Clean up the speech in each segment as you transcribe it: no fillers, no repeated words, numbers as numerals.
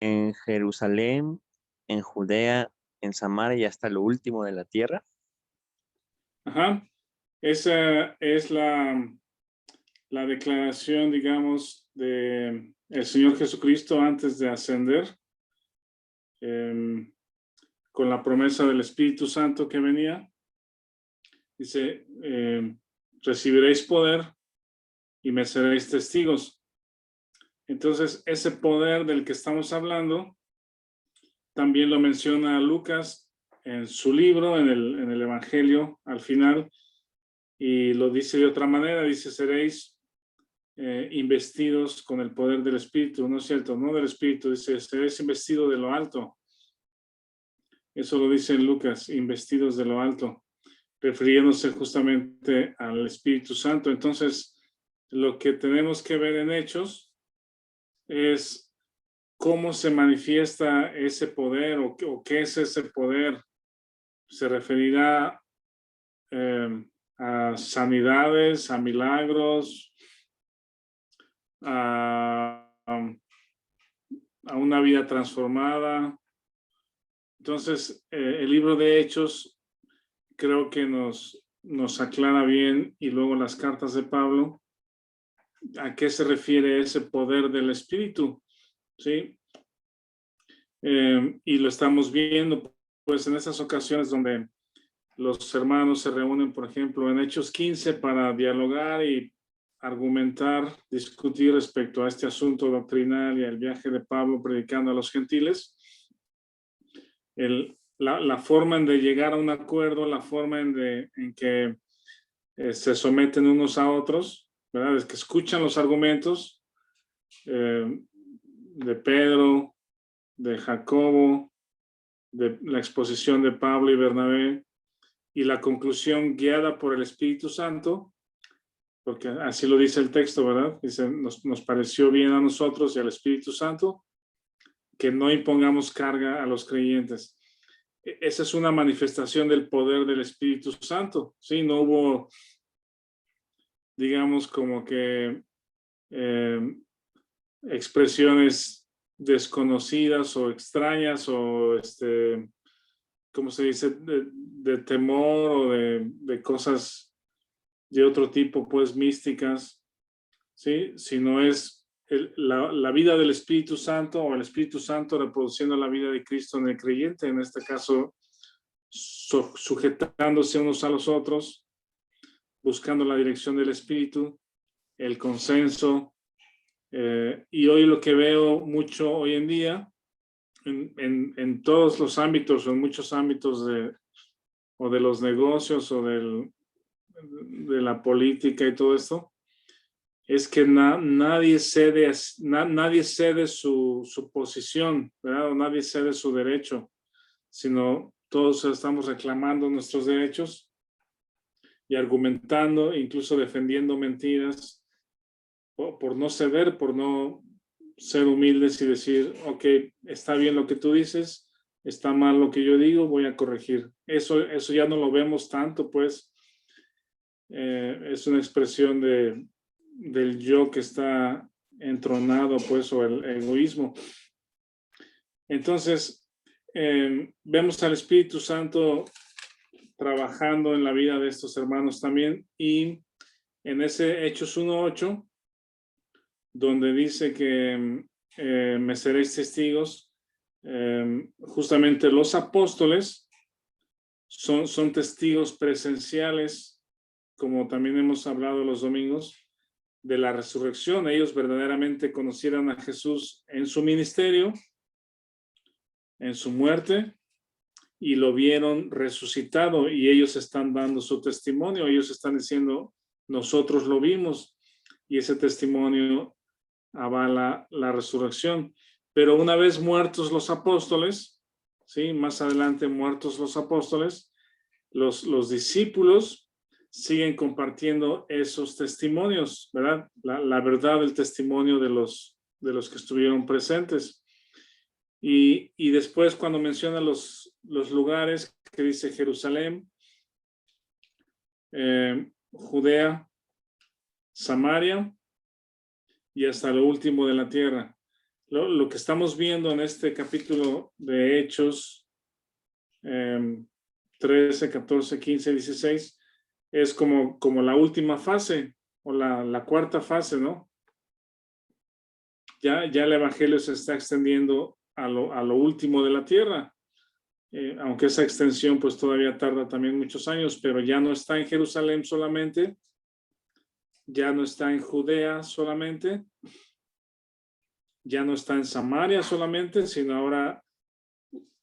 en Jerusalén, en Judea, en Samaria y hasta lo último de la tierra. Ajá. Esa es la declaración, digamos, de el Señor Jesucristo antes de ascender, con la promesa del Espíritu Santo que venía. Dice, recibiréis poder y me seréis testigos. Entonces, ese poder del que estamos hablando, también lo menciona Lucas en su libro, en el Evangelio, al final, y lo dice de otra manera, dice, seréis investidos con el poder del Espíritu, ¿no es cierto? No del Espíritu, dice, seréis investidos de lo alto. Eso lo dice Lucas, investidos de lo alto, refiriéndose justamente al Espíritu Santo. Entonces, lo que tenemos que ver en Hechos es cómo se manifiesta ese poder o qué es ese poder. Se referirá a sanidades, a milagros, a una vida transformada. Entonces, el libro de Hechos creo que nos aclara bien, y luego las cartas de Pablo, a qué se refiere ese poder del Espíritu, ¿sí? Y lo estamos viendo, pues, en esas ocasiones donde los hermanos se reúnen, por ejemplo, en Hechos 15 para dialogar y argumentar, discutir respecto a este asunto doctrinal y al viaje de Pablo predicando a los gentiles. La forma de llegar a un acuerdo, la forma en que se someten unos a otros, ¿verdad? Es que escuchan los argumentos de Pedro, de Jacobo, de la exposición de Pablo y Bernabé, y la conclusión guiada por el Espíritu Santo, porque así lo dice el texto, ¿verdad? Dice, nos pareció bien a nosotros y al Espíritu Santo que no impongamos carga a los creyentes. Esa es una manifestación del poder del Espíritu Santo, ¿sí? No hubo, digamos, como que expresiones desconocidas o extrañas o, ¿cómo se dice? De temor o de cosas de otro tipo, pues, místicas, ¿sí? Sino es la vida del Espíritu Santo, o el Espíritu Santo reproduciendo la vida de Cristo en el creyente, en este caso, sujetándose unos a los otros, buscando la dirección del Espíritu, el consenso. Y hoy lo que veo mucho hoy en día, en todos los ámbitos, o en muchos ámbitos o de los negocios o de la política y todo esto, es que nadie cede su posición, ¿verdad? O nadie cede su derecho, sino todos estamos reclamando nuestros derechos y argumentando, incluso defendiendo mentiras, por no ceder, por no ser humildes y decir, ok, está bien lo que tú dices, está mal lo que yo digo, voy a corregir. Eso ya no lo vemos tanto, pues. Es una expresión del yo que está entronado, pues, o el egoísmo. Entonces, vemos al Espíritu Santo trabajando en la vida de estos hermanos también, y en ese Hechos 1:8, donde dice que me seréis testigos, justamente los apóstoles son testigos presenciales, como también hemos hablado los domingos, de la resurrección. Ellos verdaderamente conocieron a Jesús en su ministerio, en su muerte, y lo vieron resucitado, y ellos están dando su testimonio. Ellos están diciendo, nosotros lo vimos, y ese testimonio avala la resurrección. Pero una vez muertos los apóstoles, ¿sí? Más adelante muertos los apóstoles, los discípulos siguen compartiendo esos testimonios, ¿verdad? La verdad del testimonio de los que estuvieron presentes. Y después, cuando menciona los lugares, que dice Jerusalén, Judea, Samaria y hasta lo último de la tierra. lo que estamos viendo en este capítulo de Hechos 13, 14, 15, 16 es como la última fase o la cuarta fase, ¿no? Ya el evangelio se está extendiendo a lo último de la tierra. Aunque esa extensión pues todavía tarda también muchos años, pero ya no está en Jerusalén solamente, ya no está en Judea solamente, ya no está en Samaria solamente, sino ahora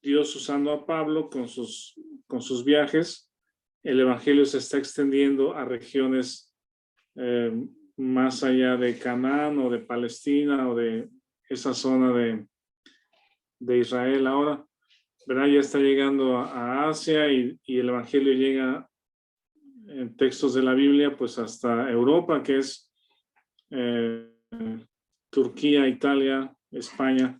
Dios usando a Pablo con sus viajes, el evangelio se está extendiendo a regiones más allá de Canaán o de Palestina o de esa zona de Israel ahora. ¿Verdad? Ya está llegando a Asia y el evangelio llega en textos de la Biblia pues hasta Europa, que es Turquía, Italia, España.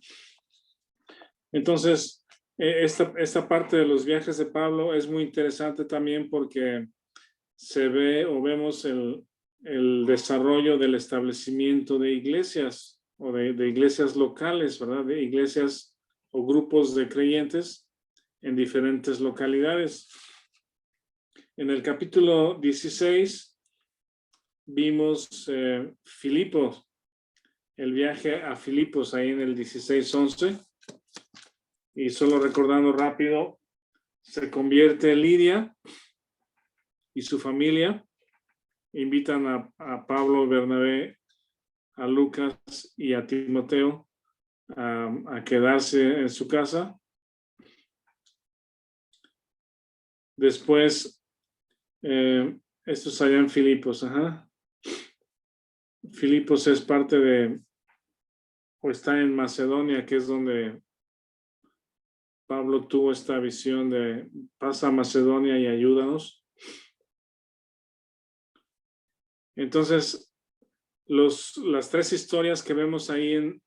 Entonces, esta parte de los viajes de Pablo es muy interesante también porque se ve o vemos el desarrollo del establecimiento de iglesias o de iglesias locales, ¿verdad? De iglesias o grupos de creyentes en diferentes localidades. En el capítulo 16 vimos Filipos, el viaje a Filipos ahí en el 16:11. Y solo recordando rápido, se convierte Lidia y su familia. Invitan a Pablo, Bernabé, a Lucas y a Timoteo a quedarse en su casa. Después, esto es allá en Filipos. Filipos es parte de, o está en Macedonia, que es donde Pablo tuvo esta visión de pasa a Macedonia y ayúdanos. Entonces, las tres historias que vemos ahí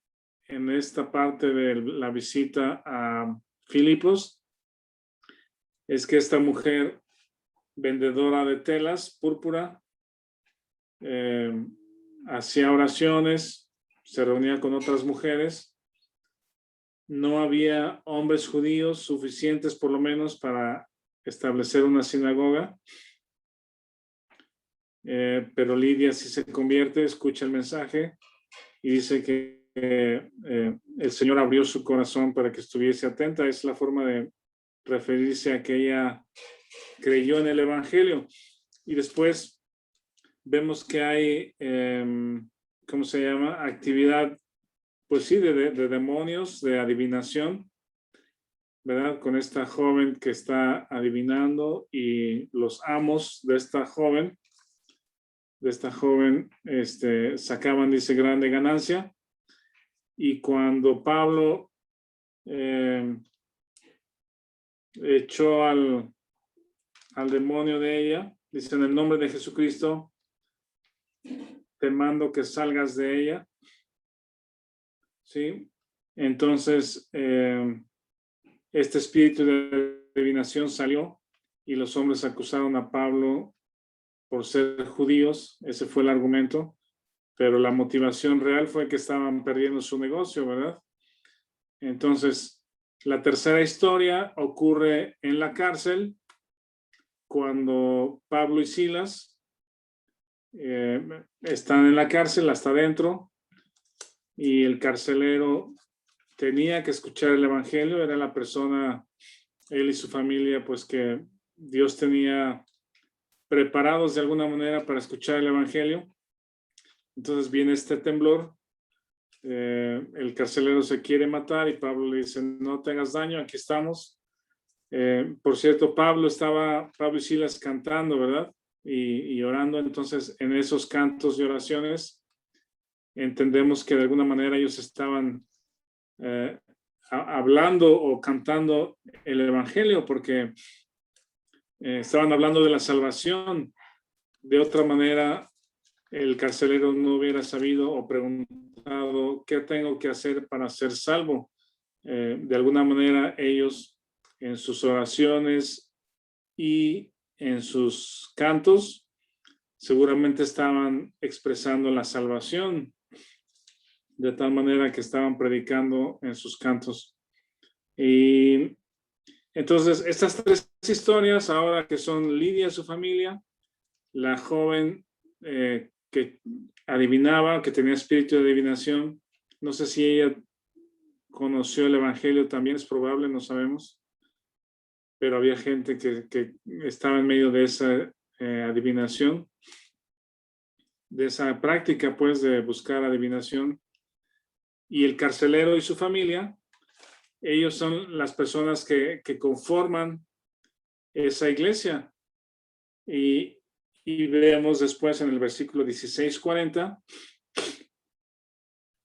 en esta parte de la visita a Filipos es que esta mujer vendedora de telas púrpura hacía oraciones, se reunía con otras mujeres. No había hombres judíos suficientes por lo menos para establecer una sinagoga. Pero Lidia sí se convierte, escucha el mensaje y dice que el Señor abrió su corazón para que estuviese atenta. Es la forma de referirse a que ella creyó en el evangelio. Y después vemos que hay, ¿cómo se llama? Actividad, pues sí, de demonios, de adivinación, ¿verdad? Con esta joven que está adivinando y los amos de esta joven sacaban, dice, grande ganancia. Y cuando Pablo echó al demonio de ella, dice, en el nombre de Jesucristo, te mando que salgas de ella. ¿Sí? Entonces, este espíritu de adivinación salió y los hombres acusaron a Pablo por ser judíos. Ese fue el argumento. Pero la motivación real fue que estaban perdiendo su negocio, ¿verdad? Entonces, la tercera historia ocurre en la cárcel, cuando Pablo y Silas están en la cárcel hasta adentro y el carcelero tenía que escuchar el evangelio. Era la persona, él y su familia, pues que Dios tenía preparados de alguna manera para escuchar el evangelio. Entonces viene este temblor, el carcelero se quiere matar y Pablo le dice, no tengas daño, aquí estamos. Por cierto, Pablo y Silas cantando, ¿verdad? Y orando. Entonces, en esos cantos y oraciones, entendemos que de alguna manera ellos estaban hablando o cantando el evangelio, porque estaban hablando de la salvación. De otra manera, el carcelero no hubiera sabido o preguntado qué tengo que hacer para ser salvo. De alguna manera, ellos en sus oraciones y en sus cantos seguramente estaban expresando la salvación. de tal manera que estaban predicando en sus cantos. Y entonces, estas tres historias, ahora que son Lidia y su familia, la joven que adivinaba, que tenía espíritu de adivinación, no sé si ella conoció el evangelio también, es probable, no sabemos, pero había gente que estaba en medio de esa adivinación, de esa práctica, pues, de buscar adivinación. Y el carcelero y su familia, ellos son las personas que conforman esa iglesia. Y vemos después en el versículo 16:40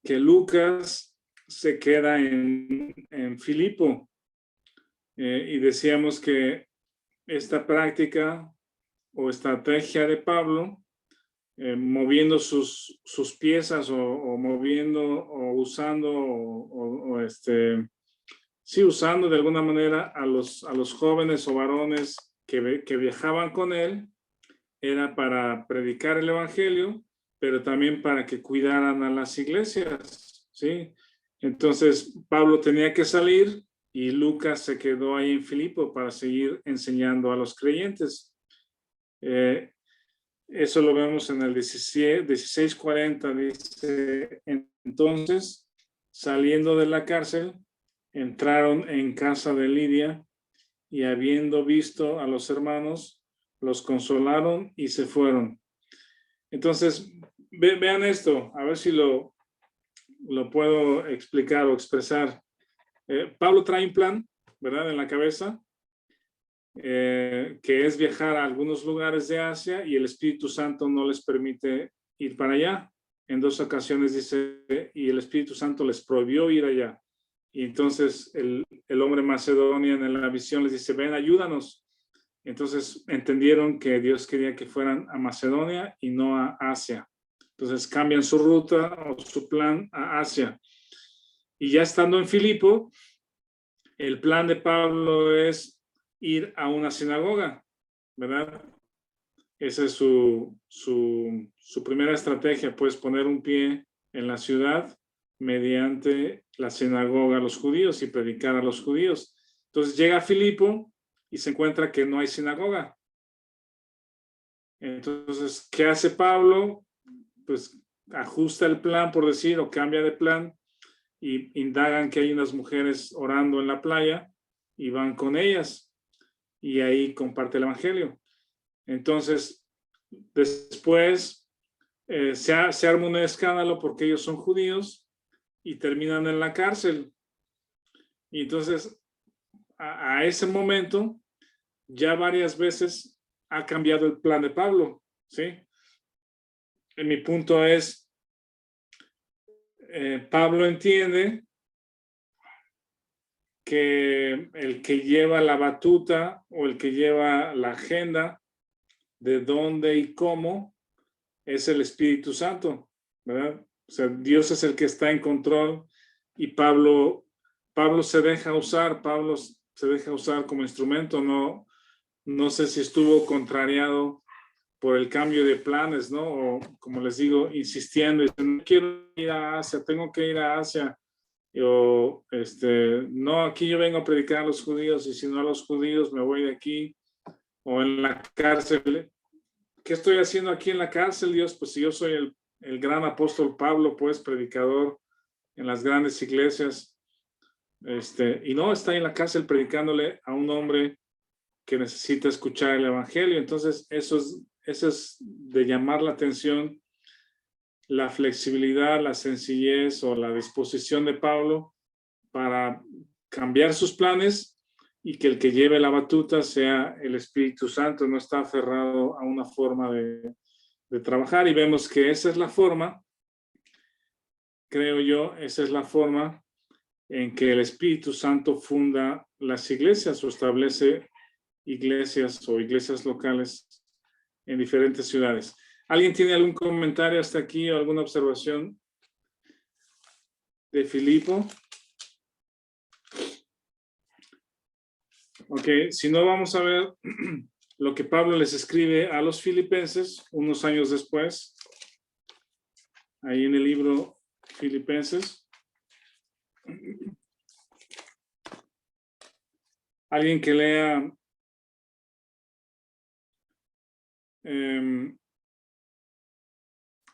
que Lucas se queda en Filipo. Y decíamos que esta práctica o estrategia de Pablo, moviendo sus piezas o moviendo o usando sí, usando de alguna manera a los jóvenes o varones que viajaban con él, era para predicar el evangelio, pero también para que cuidaran a las iglesias, ¿sí? Entonces, Pablo tenía que salir y Lucas se quedó ahí en Filipo para seguir enseñando a los creyentes. Eso lo vemos en el 16:40, dice, entonces, saliendo de la cárcel, entraron en casa de Lidia y habiendo visto a los hermanos, los consolaron y se fueron. Entonces, vean esto, a ver si lo puedo explicar o expresar. Pablo trae un plan, ¿verdad?, en la cabeza, que es viajar a algunos lugares de Asia y el Espíritu Santo no les permite ir para allá. En 2 ocasiones dice, y el Espíritu Santo les prohibió ir allá. Y entonces el hombre macedonio en la visión les dice, ven, ayúdanos. Entonces entendieron que Dios quería que fueran a Macedonia y no a Asia. Entonces cambian su ruta o su plan a Asia. Y ya estando en Filipo, el plan de Pablo es ir a una sinagoga, ¿verdad? Esa es su primera estrategia, pues poner un pie en la ciudad mediante la sinagoga a los judíos y predicar a los judíos. Entonces llega a Filipo y se encuentra que no hay sinagoga. Entonces, ¿qué hace Pablo? Pues ajusta el plan, por decir, o cambia de plan, y indagan que hay unas mujeres orando en la playa y van con ellas y ahí comparte el evangelio. Entonces, después se arma un escándalo porque ellos son judíos y terminan en la cárcel. Y entonces, a ese momento, ya varias veces ha cambiado el plan de Pablo, ¿sí? Mi punto es, Pablo entiende que el que lleva la batuta o el que lleva la agenda de dónde y cómo es el Espíritu Santo, ¿verdad? O sea, Dios es el que está en control y Pablo se deja usar, como instrumento. No sé si estuvo contrariado por el cambio de planes, ¿no? O como les digo, insistiendo, no quiero ir a Asia, tengo que ir a Asia. O no, aquí yo vengo a predicar a los judíos y si no a los judíos me voy de aquí. O en la cárcel, ¿qué estoy haciendo aquí en la cárcel, Dios? Pues si yo soy el gran apóstol Pablo, pues predicador en las grandes iglesias, y no, está en la cárcel predicándole a un hombre que necesita escuchar el evangelio. Entonces, eso es de llamar la atención, la flexibilidad, la sencillez o la disposición de Pablo para cambiar sus planes y que el que lleve la batuta sea el Espíritu Santo, no está aferrado a una forma de trabajar. Y vemos que esa es la forma, creo yo, esa es la forma en que el Espíritu Santo funda las iglesias o establece iglesias o iglesias locales en diferentes ciudades. ¿Alguien tiene algún comentario hasta aquí o alguna observación de Filipo? Ok, si no, vamos a ver lo que Pablo les escribe a los filipenses unos años después, ahí en el libro Filipenses. Alguien que lea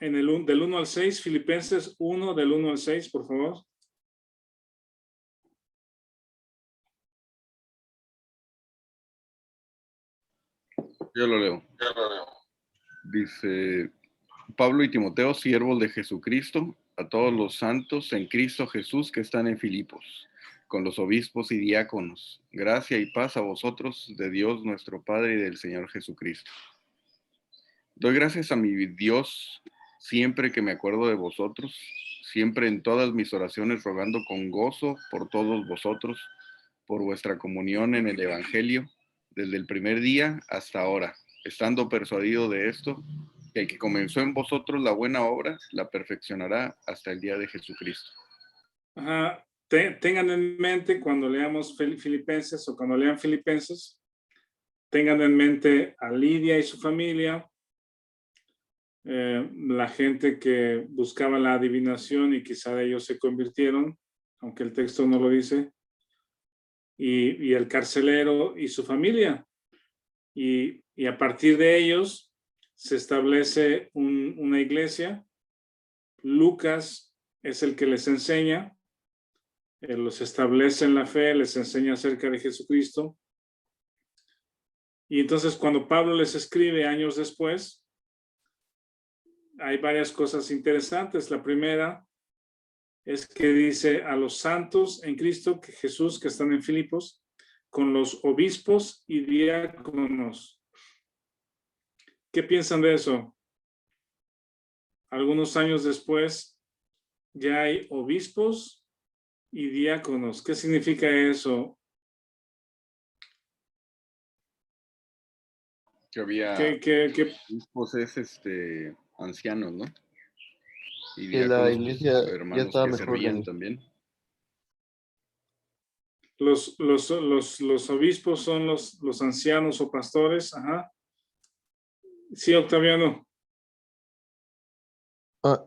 del 1 al 6, Filipenses 1 del 1 al 6, por favor. Yo lo leo. Dice Pablo y Timoteo, siervos de Jesucristo, a todos los santos en Cristo Jesús que están en Filipos, con los obispos y diáconos. Gracia y paz a vosotros de Dios nuestro Padre y del Señor Jesucristo. Doy gracias a mi Dios siempre que me acuerdo de vosotros, siempre en todas mis oraciones rogando con gozo por todos vosotros, por vuestra comunión en el Evangelio, desde el primer día hasta ahora, estando persuadido de esto, que el que comenzó en vosotros la buena obra, la perfeccionará hasta el día de Jesucristo. Ajá. Tengan en mente cuando leamos Filipenses o cuando lean Filipenses, tengan en mente a Lidia y su familia, la gente que buscaba la adivinación y quizá ellos se convirtieron, aunque el texto no lo dice, y el carcelero y su familia. Y a partir de ellos se establece una iglesia. Lucas es el que les enseña, los establece en la fe, les enseña acerca de Jesucristo. Y entonces cuando Pablo les escribe años después, hay varias cosas interesantes. La primera es que dice a los santos en Cristo, que Jesús, que están en Filipos, con los obispos y diáconos. ¿Qué piensan de eso? Algunos años después ya hay obispos y diáconos. ¿Qué significa eso? Que había ¿Qué? obispos es ancianos, ¿no? Y Que la diáconos, iglesia ya hermanos estaba que mejor servían organizada. también. Los obispos son los ancianos o pastores. Ajá. Sí, Octaviano.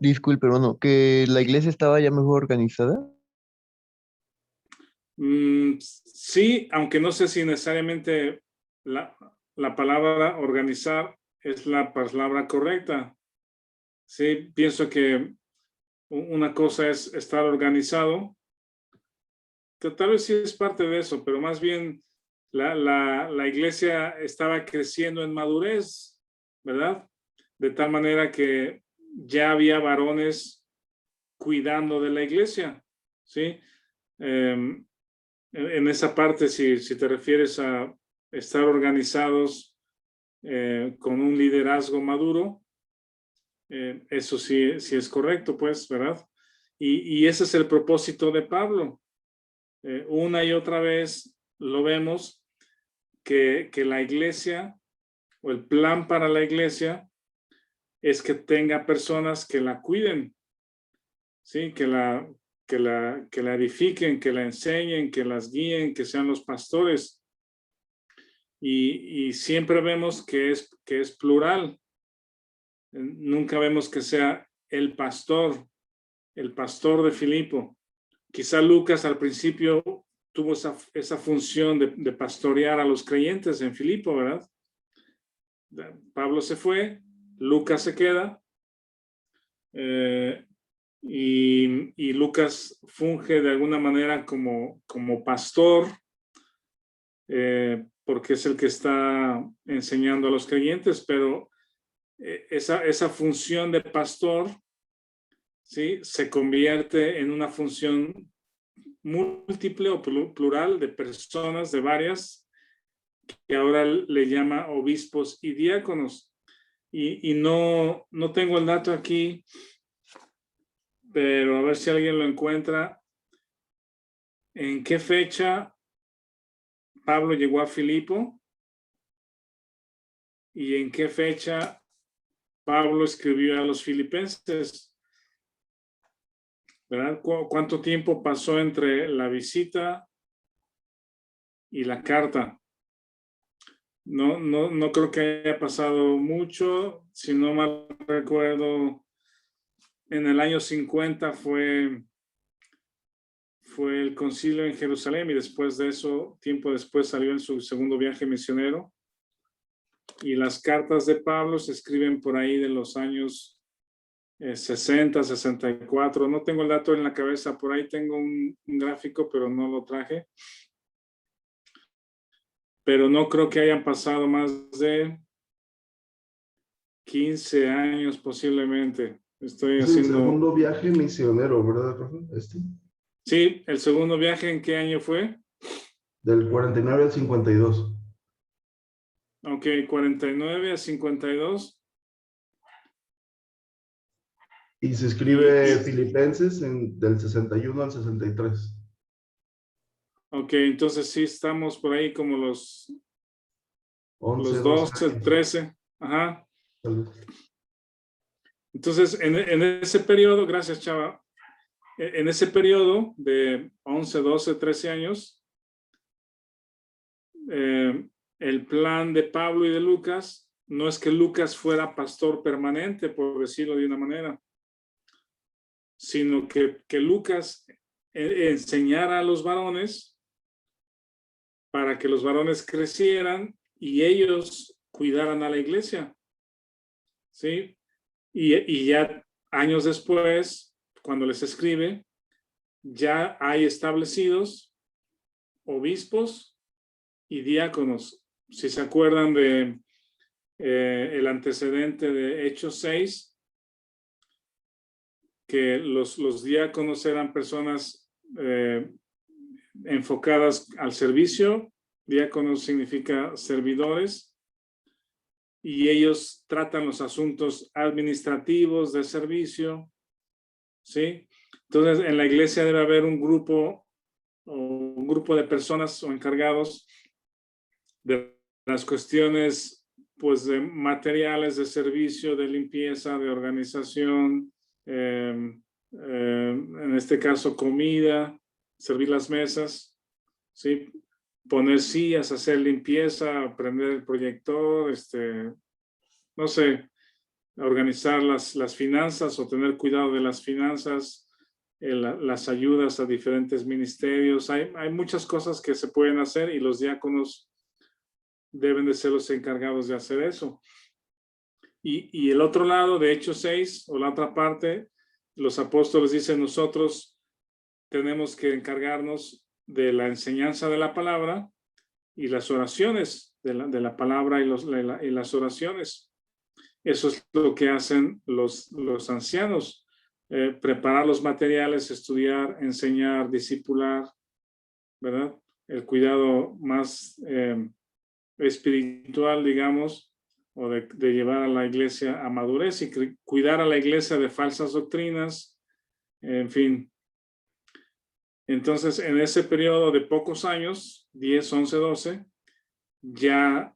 Disculpe, hermano, que la iglesia estaba ya mejor organizada. Sí, aunque no sé si necesariamente la palabra organizar es la palabra correcta. Sí, pienso que una cosa es estar organizado, que tal vez sí es parte de eso, pero más bien la iglesia estaba creciendo en madurez, ¿verdad? De tal manera que ya había varones cuidando de la iglesia, ¿sí? En esa parte, si te refieres a estar organizados con un liderazgo maduro, eso sí es correcto, pues, ¿verdad? Y ese es el propósito de Pablo. Una y otra vez lo vemos que la iglesia o el plan para la iglesia es que tenga personas que la cuiden, ¿sí? Que la edifiquen, que la enseñen, que las guíen, que sean los pastores. Y siempre vemos que es plural. Nunca vemos que sea el pastor de Filipo. Quizá Lucas al principio tuvo esa función de pastorear a los creyentes en Filipo, ¿verdad? Pablo se fue, Lucas se queda, y Lucas funge de alguna manera como pastor, porque es el que está enseñando a los creyentes, pero esa función de pastor, ¿sí? Se convierte en una función múltiple o plural de personas, de varias, que ahora le llama obispos y diáconos. Y no tengo el dato aquí, pero a ver si alguien lo encuentra. ¿En qué fecha Pablo llegó a Filipo? ¿Y en qué fecha Pablo escribió a los filipenses? ¿Verdad? ¿Cuánto tiempo pasó entre la visita y la carta? No creo que haya pasado mucho. Si no mal recuerdo, en el año 50 fue el concilio en Jerusalén y después de eso, tiempo después salió en su segundo viaje misionero. Y las cartas de Pablo se escriben por ahí de los años 60, 64. No tengo el dato en la cabeza, por ahí tengo un gráfico, pero no lo traje. Pero no creo que hayan pasado más de 15 años posiblemente. Estoy Es el haciendo... segundo viaje misionero, ¿verdad, Rafa? Sí, el segundo viaje, ¿en qué año fue? Del 49 al 52. Ok, 49 a 52. Y se escribe Filipenses del 61 al 63. Ok, entonces sí estamos por ahí como los 11, 12 12, años. 13. Ajá. Tal vez. Entonces, en ese periodo, gracias, Chava, en ese periodo de 11, 12, 13 años, el plan de Pablo y de Lucas no es que Lucas fuera pastor permanente, por decirlo de una manera, sino que Lucas enseñara a los varones para que los varones crecieran y ellos cuidaran a la iglesia. ¿Sí? Y ya años después, cuando les escribe, ya hay establecidos obispos y diáconos. Si se acuerdan de el antecedente de Hechos 6, que los diáconos eran personas enfocadas al servicio. Diáconos significa servidores. Y ellos tratan los asuntos administrativos de servicio, ¿sí? Entonces, en la iglesia debe haber un grupo de personas o encargados de las cuestiones, pues, de materiales de servicio, de limpieza, de organización, en este caso comida, servir las mesas, ¿sí? Poner sillas, hacer limpieza, prender el proyector, no sé, organizar las finanzas o tener cuidado de las finanzas, las ayudas a diferentes ministerios. Hay muchas cosas que se pueden hacer y los diáconos deben de ser los encargados de hacer eso. Y el otro lado de Hechos 6, o la otra parte, los apóstoles dicen, nosotros tenemos que encargarnos de la enseñanza de la palabra y las oraciones de la palabra y las oraciones. Eso es lo que hacen los ancianos, preparar los materiales, estudiar, enseñar, discipular, ¿verdad? El cuidado más espiritual, digamos, o de llevar a la iglesia a madurez y cuidar a la iglesia de falsas doctrinas, en fin. Entonces, en ese periodo de pocos años, 10, 11, 12, ya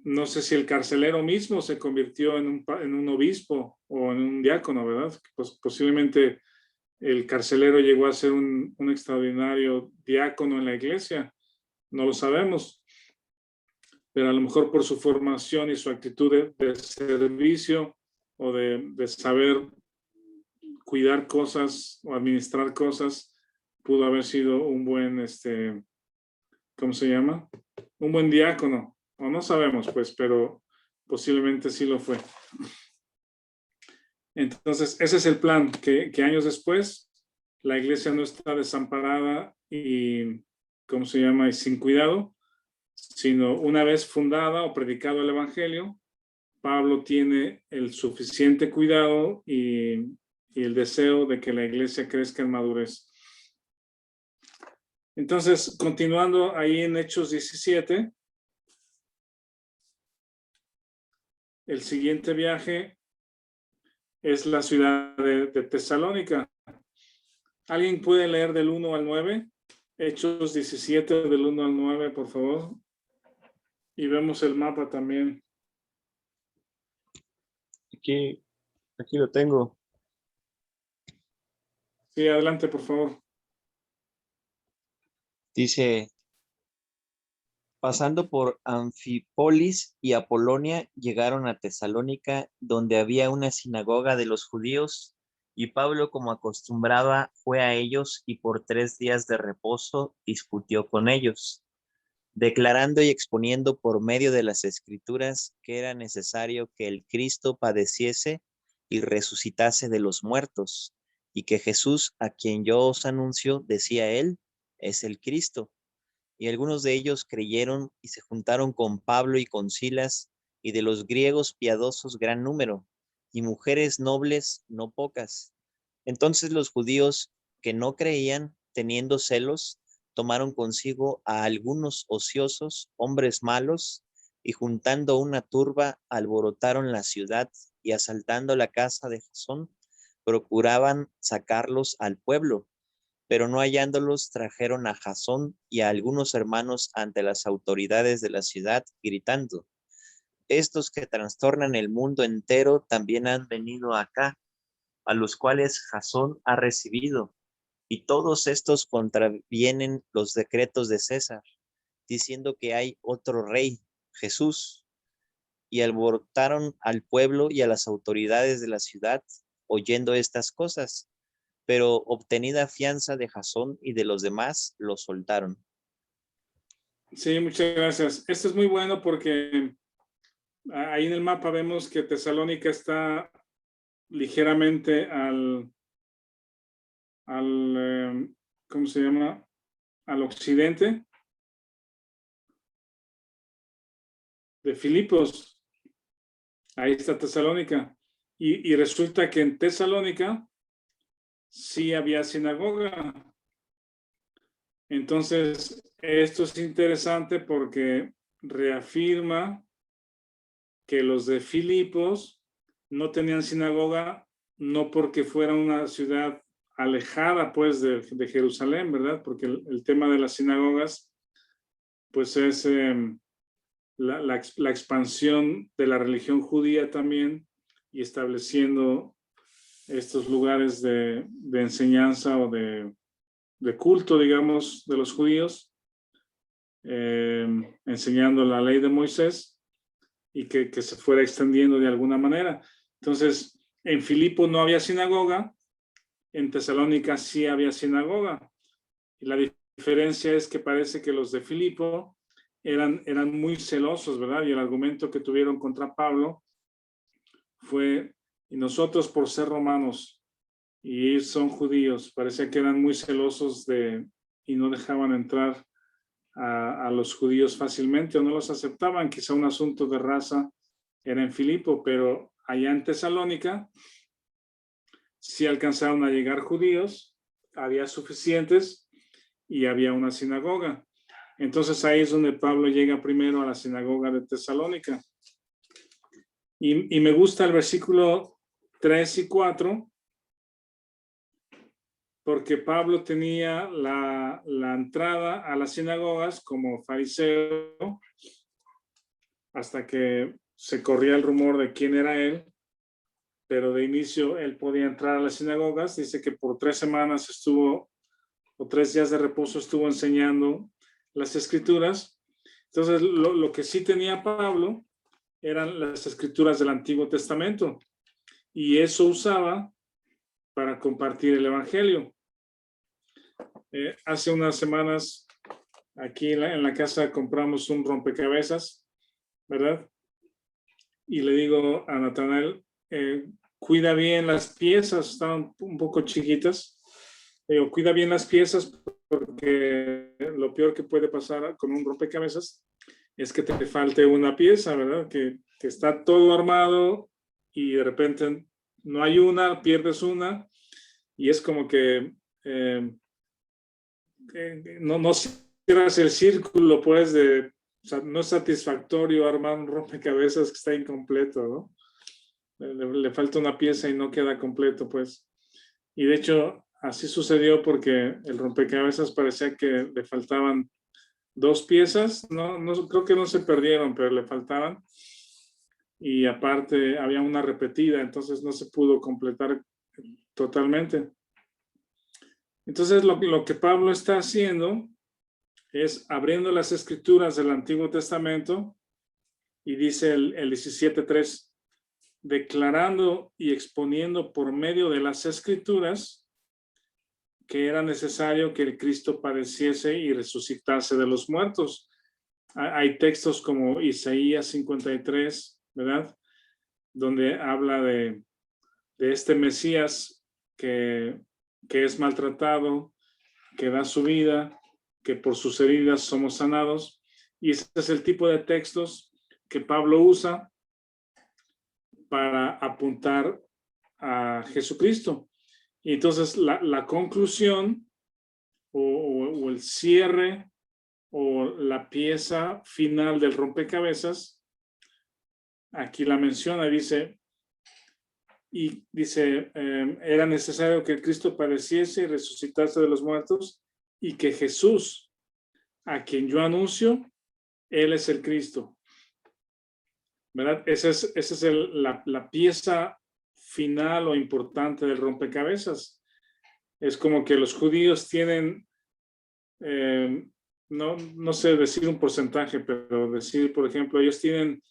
no sé si el carcelero mismo se convirtió en un obispo o en un diácono, ¿verdad? Pues posiblemente el carcelero llegó a ser un extraordinario diácono en la iglesia, no lo sabemos, pero a lo mejor por su formación y su actitud de servicio o de saber cuidar cosas o administrar cosas, pudo haber sido un buen, ¿cómo se llama? Un buen diácono, o no sabemos, pues, pero posiblemente sí lo fue. Entonces, ese es el plan, que años después la iglesia no está desamparada y, ¿cómo se llama? Y sin cuidado, sino una vez fundada o predicado el evangelio, Pablo tiene el suficiente cuidado y el deseo de que la iglesia crezca en madurez. Entonces, continuando ahí en Hechos 17, el siguiente viaje es la ciudad de Tesalónica. ¿Alguien puede leer del 1 al 9? Hechos 17 del 1 al 9, por favor. Y vemos el mapa también. Aquí lo tengo. Sí, adelante, por favor. Dice, pasando por Anfípolis y Apolonia, llegaron a Tesalónica, donde había una sinagoga de los judíos, Y Pablo, como acostumbraba, fue a ellos y por 3 días de reposo discutió con ellos, declarando y exponiendo por medio de las Escrituras que era necesario que el Cristo padeciese y resucitase de los muertos, y que Jesús, a quien yo os anuncio, decía él, es el Cristo. Y algunos de ellos creyeron y se juntaron con Pablo y con Silas, y de los griegos piadosos gran número, y mujeres nobles no pocas. Entonces los judíos que no creían, teniendo celos, tomaron consigo a algunos ociosos, hombres malos, y juntando una turba, alborotaron la ciudad, y asaltando la casa de Jasón, procuraban sacarlos al pueblo, pero no hallándolos, trajeron a Jasón y a algunos hermanos ante las autoridades de la ciudad, gritando, estos que trastornan el mundo entero también han venido acá, a los cuales Jasón ha recibido, y todos estos contravienen los decretos de César, diciendo que hay otro rey, Jesús, y alborotaron al pueblo y a las autoridades de la ciudad, oyendo estas cosas, pero obtenida fianza de Jasón y de los demás, lo soltaron. Sí, muchas gracias. Esto es muy bueno porque ahí en el mapa vemos que Tesalónica está ligeramente ¿cómo se llama? Al occidente de Filipos. Ahí está Tesalónica. Y resulta que en Tesalónica sí había sinagoga. Entonces, esto es interesante porque reafirma que los de Filipos no tenían sinagoga, no porque fuera una ciudad alejada pues de Jerusalén, ¿verdad? Porque el tema de las sinagogas pues es la expansión de la religión judía también y estableciendo estos lugares de enseñanza o de culto, digamos, de los judíos, enseñando la ley de Moisés y que se fuera extendiendo de alguna manera. Entonces, en Filipo no había sinagoga, en Tesalónica sí había sinagoga. Y la diferencia es que parece que los de Filipo eran muy celosos, ¿verdad? Y el argumento que tuvieron contra Pablo fue, y nosotros por ser romanos, y ellos son judíos, parecía que eran muy celosos y no dejaban entrar a los judíos fácilmente o no los aceptaban. Quizá un asunto de raza era en Filipo, pero allá en Tesalónica sí alcanzaron a llegar judíos, había suficientes y había una sinagoga. Entonces ahí es donde Pablo llega primero a la sinagoga de Tesalónica. Y me gusta el versículo 3 y 4, porque Pablo tenía la entrada a las sinagogas como fariseo, hasta que se corría el rumor de quién era él, pero de inicio él podía entrar a las sinagogas. Dice que por 3 semanas estuvo, o 3 días de reposo estuvo enseñando las escrituras. Entonces lo que sí tenía Pablo eran las escrituras del Antiguo Testamento, y eso usaba para compartir el evangelio. Hace unas semanas aquí en la casa compramos un rompecabezas, ¿verdad? Y le digo a Natanael, cuida bien las piezas, estaban un poco chiquitas. Le digo, cuida bien las piezas, porque lo peor que puede pasar con un rompecabezas es que te falte una pieza, ¿verdad? Que está todo armado y de repente no hay una, pierdes una, y es como que no cierras el círculo, pues, o sea, no es satisfactorio armar un rompecabezas que está incompleto, ¿no? Le falta una pieza y no queda completo, pues. Y de hecho, así sucedió porque el rompecabezas parecía que le faltaban 2 piezas, no creo que no se perdieron, pero le faltaban. Y aparte había una repetida, entonces no se pudo completar totalmente. Entonces lo que Pablo está haciendo es abriendo las escrituras del Antiguo Testamento, y dice el 17:3, declarando y exponiendo por medio de las Escrituras que era necesario que el Cristo padeciese y resucitase de los muertos. Hay textos como Isaías 53, ¿verdad? Donde habla de este Mesías que es maltratado, que da su vida, que por sus heridas somos sanados. Y ese es el tipo de textos que Pablo usa para apuntar a Jesucristo. Y entonces la conclusión o el cierre o la pieza final del rompecabezas, aquí la menciona, dice, era necesario que el Cristo padeciese y resucitase de los muertos y que Jesús, a quien yo anuncio, Él es el Cristo. ¿Verdad? Esa es la pieza final o importante del rompecabezas. Es como que los judíos tienen, no sé decir un porcentaje, pero decir, por ejemplo, ellos tienen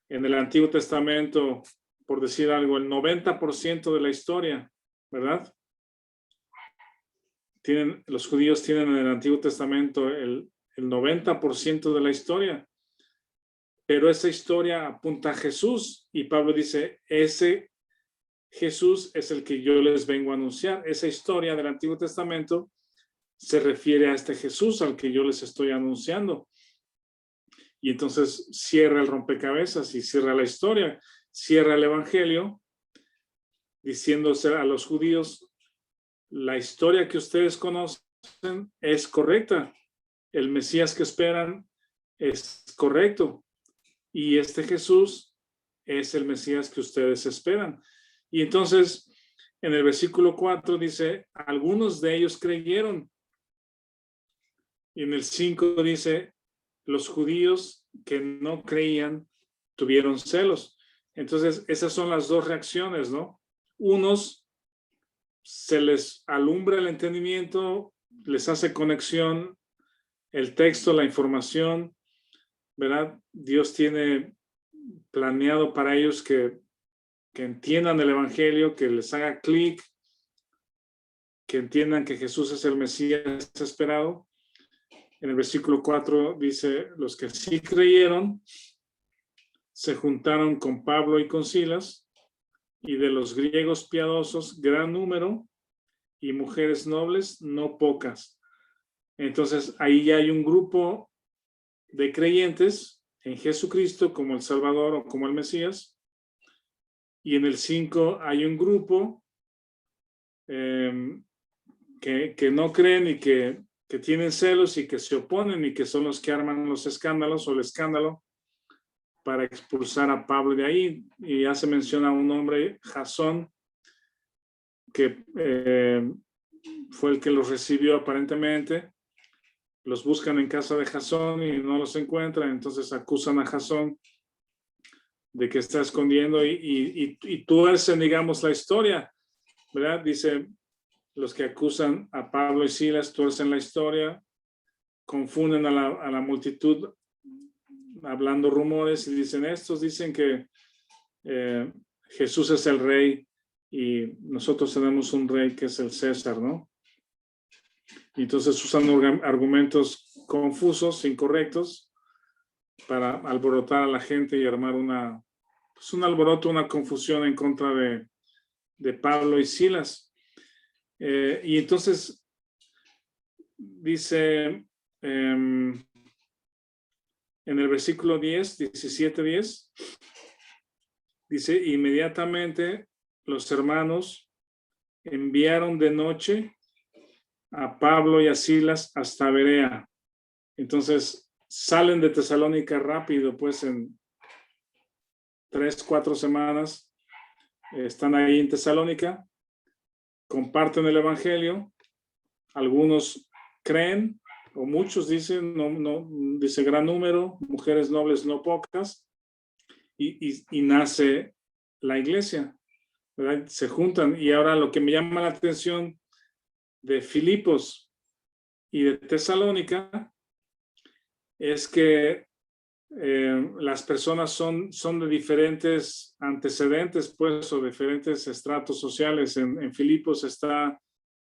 en el Antiguo Testamento, por decir algo, el 90% de la historia, ¿verdad? Los judíos tienen en el Antiguo Testamento el 90% de la historia. Pero esa historia apunta a Jesús y Pablo dice, ese Jesús es el que yo les vengo a anunciar. Esa historia del Antiguo Testamento se refiere a este Jesús al que yo les estoy anunciando. Y entonces cierra el rompecabezas y cierra la historia, cierra el Evangelio, diciéndose a los judíos, la historia que ustedes conocen es correcta. El Mesías que esperan es correcto. Y este Jesús es el Mesías que ustedes esperan. Y entonces, en el versículo 4 dice, algunos de ellos creyeron. Y en el 5 dice, los judíos que no creían tuvieron celos. Entonces, esas son las dos reacciones, ¿no? Unos se les alumbra el entendimiento, les hace conexión el texto, la información, ¿verdad? Dios tiene planeado para ellos que entiendan el Evangelio, que les haga clic, que entiendan que Jesús es el Mesías esperado. En el versículo 4 dice, los que sí creyeron se juntaron con Pablo y con Silas, y de los griegos piadosos, gran número, y mujeres nobles, no pocas. Entonces, ahí ya hay un grupo de creyentes en Jesucristo como el Salvador o como el Mesías. Y en el 5 hay un grupo que no creen y que tienen celos y que se oponen y que son los que arman los escándalos o el escándalo para expulsar a Pablo de ahí. Y ya se menciona un hombre, Jasón, que fue el que los recibió aparentemente. Los buscan en casa de Jasón y no los encuentran, entonces acusan a Jasón de que está escondiendo y tuercen, digamos, la historia, ¿verdad? Dice, los que acusan a Pablo y Silas tuercen la historia, confunden a la multitud hablando rumores y dicen, estos dicen que Jesús es el rey y nosotros tenemos un rey que es el César, ¿no? Y entonces usan argumentos confusos, incorrectos, para alborotar a la gente y armar un alboroto, una confusión en contra de Pablo y Silas. Y entonces dice en el versículo 17:10, dice, inmediatamente los hermanos enviaron de noche a Pablo y a Silas hasta Berea. Entonces salen de Tesalónica rápido, pues en 3-4 semanas están ahí en Tesalónica, comparten el Evangelio, algunos creen, o muchos dicen, no, dice gran número, mujeres nobles no pocas, y nace la iglesia, ¿verdad? Se juntan. Y ahora lo que me llama la atención de Filipos y de Tesalónica es que las personas son de diferentes antecedentes, pues, o diferentes estratos sociales. En Filipos está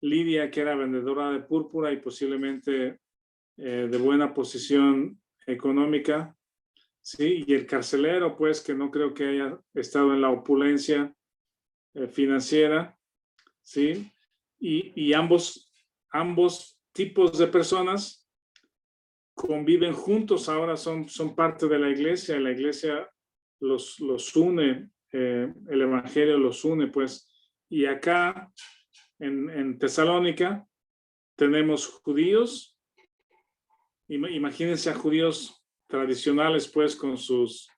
Lidia, que era vendedora de púrpura y posiblemente de buena posición económica, ¿sí? Y el carcelero, pues, que no creo que haya estado en la opulencia financiera, ¿sí? Y ambos tipos de personas conviven juntos, ahora son parte de la iglesia los une, el evangelio los une, pues. Y acá en Tesalónica tenemos judíos, imagínense a judíos tradicionales, pues, con sus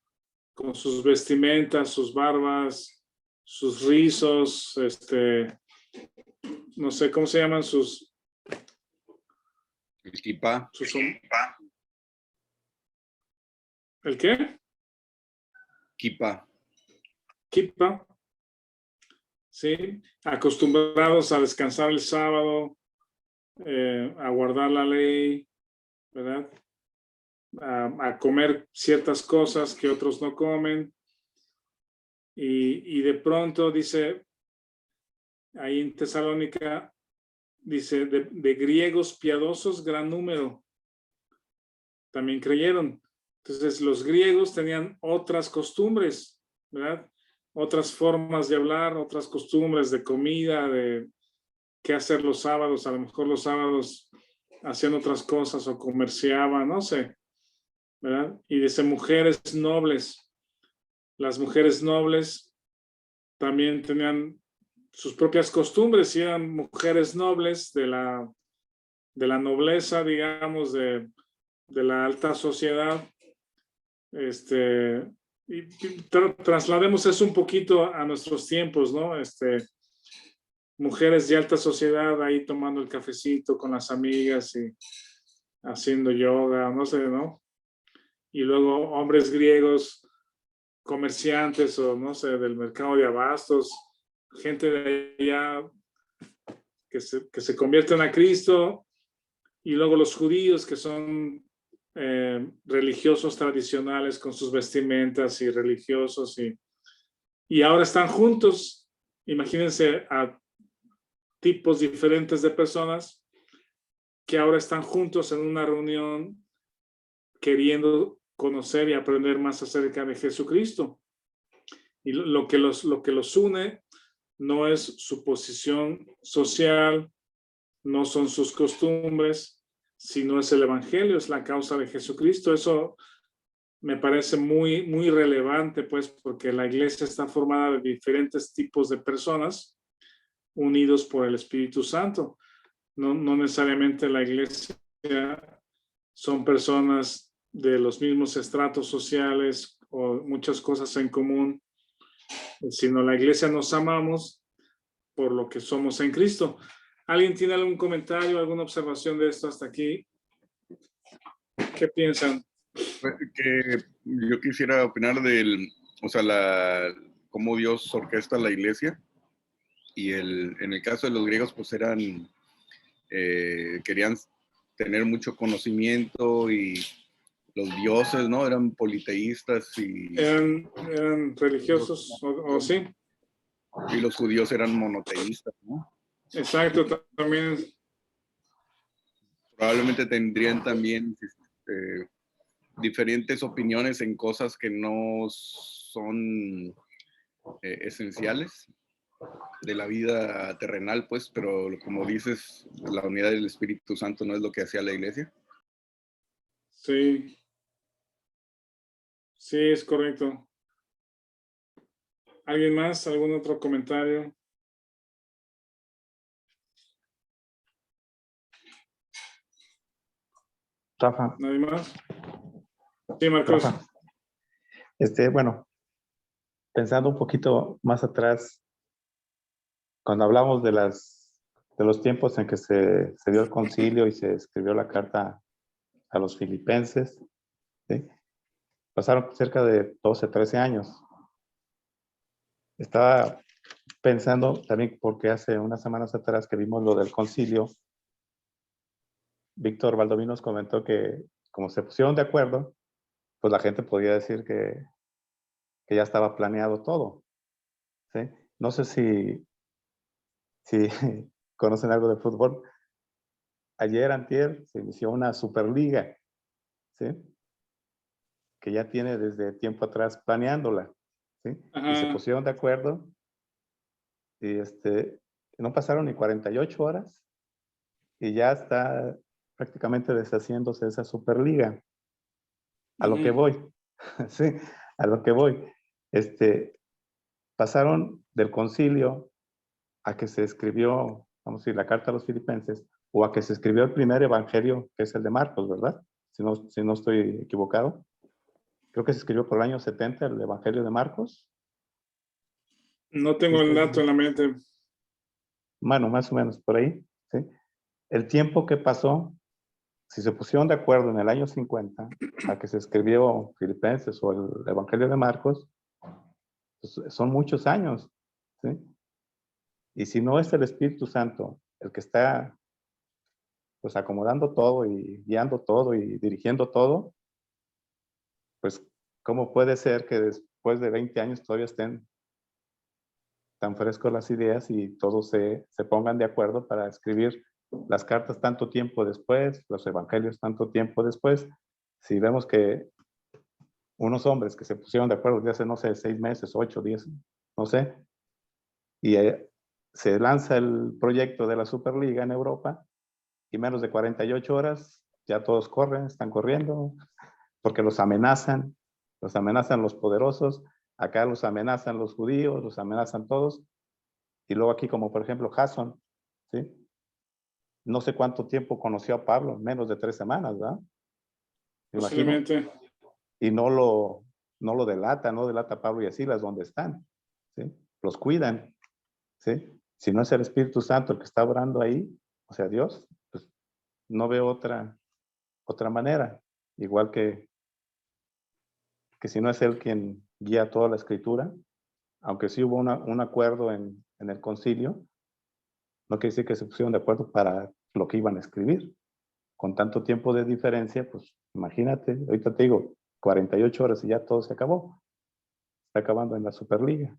vestimentas, sus barbas, sus rizos, no sé cómo se llaman El kipá. ¿El qué? Kipá. Kippa, ¿sí? Acostumbrados a descansar el sábado, a guardar la ley, ¿verdad? A comer ciertas cosas que otros no comen. Y de pronto dice, ahí en Tesalónica, dice, de griegos piadosos, gran número. También creyeron. Entonces, los griegos tenían otras costumbres, ¿verdad? Otras formas de hablar, otras costumbres de comida, de qué hacer los sábados. A lo mejor los sábados hacían otras cosas o comerciaban, no sé, ¿verdad? Y dice mujeres nobles. Las mujeres nobles también tenían sus propias costumbres y eran mujeres nobles de la nobleza, digamos, de la alta sociedad. Y traslademos eso un poquito a nuestros tiempos, ¿no? Mujeres de alta sociedad ahí tomando el cafecito con las amigas y haciendo yoga, no sé, ¿no? Y luego hombres griegos, comerciantes o no sé, del mercado de abastos, gente de allá que se convierten a Cristo, y luego los judíos que son religiosos tradicionales con sus vestimentas y religiosos y ahora están juntos. Imagínense a tipos diferentes de personas que ahora están juntos en una reunión queriendo conocer y aprender más acerca de Jesucristo. Y lo que los une no es su posición social, no son sus costumbres, sino es el evangelio, es la causa de Jesucristo. Eso me parece muy, muy relevante, pues, porque la iglesia está formada de diferentes tipos de personas unidos por el Espíritu Santo. No necesariamente la iglesia son personas de los mismos estratos sociales o muchas cosas en común, sino la iglesia nos amamos por lo que somos en Cristo. ¿Alguien tiene algún comentario, alguna observación de esto hasta aquí? ¿Qué piensan? Que yo quisiera opinar cómo Dios orquesta la iglesia. Y en el caso de los griegos, pues querían tener mucho conocimiento y los dioses, ¿no? Eran politeístas y... ¿Eran religiosos o sí? Y los judíos eran monoteístas, ¿no? Exacto, también. Probablemente tendrían también diferentes opiniones en cosas que no son esenciales de la vida terrenal, pues, pero como dices, la unidad del Espíritu Santo no es lo que hacía la iglesia. Sí. Sí, es correcto. ¿Alguien más? ¿Algún otro comentario? Rafa. ¿Nadie más? Sí, Marcos. Rafa. Bueno, pensando un poquito más atrás, cuando hablamos de los tiempos en que se dio el concilio y se escribió la carta a los filipenses, ¿sí? Pasaron cerca de 12, 13 años. Estaba pensando también porque hace unas semanas atrás que vimos lo del concilio, Víctor Baldoví nos comentó que como se pusieron de acuerdo, pues la gente podía decir que ya estaba planeado todo, ¿sí? No sé si conocen algo de fútbol. Ayer, antier, se inició una Superliga, ¿sí? Que ya tiene desde tiempo atrás planeándola, ¿sí? Y se Ajá. pusieron de acuerdo y no pasaron ni 48 horas y ya está prácticamente deshaciéndose esa Superliga. A lo que Ujú. voy, sí, a lo que voy. Pasaron del concilio a que se escribió, vamos a decir, la carta a los filipenses, o a que se escribió el primer evangelio, que es el de Marcos, ¿verdad? Si no estoy equivocado. Creo que se escribió por el año 70 el evangelio de Marcos. No tengo el Justo, dato en la mente. bueno, más o menos por ahí, ¿sí? El tiempo que pasó, si se pusieron de acuerdo en el año 50 a que se escribió Filipenses o el evangelio de Marcos, pues son muchos años, ¿sí? Y si no es el Espíritu Santo el que está pues acomodando todo y guiando todo y dirigiendo todo, pues ¿cómo puede ser que después de 20 años todavía estén tan frescos las ideas y todos se pongan de acuerdo para escribir las cartas tanto tiempo después, los evangelios tanto tiempo después? Si vemos que unos hombres que se pusieron de acuerdo de hace, no sé, 6 meses, 8, 10, no sé, y se lanza el proyecto de la Superliga en Europa y menos de 48 horas ya todos corren, están corriendo, porque los amenazan los poderosos, acá los amenazan los judíos, los amenazan todos, y luego aquí como por ejemplo Jason, ¿sí? No sé cuánto tiempo conoció a Pablo, menos de 3 semanas, ¿verdad? Me imagino, Posiblemente. y no lo delata, no delata a Pablo y a Silas donde están, ¿sí? Los cuidan, ¿sí? Si no es el Espíritu Santo el que está orando ahí, o sea, Dios, pues no veo otra manera, igual que si no es Él quien guía toda la escritura, aunque sí hubo un acuerdo en el concilio, no quiere decir que se pusieron de acuerdo para lo que iban a escribir. Con tanto tiempo de diferencia, pues imagínate, ahorita te digo, 48 horas y ya todo se acabó. Está acabando en la Superliga.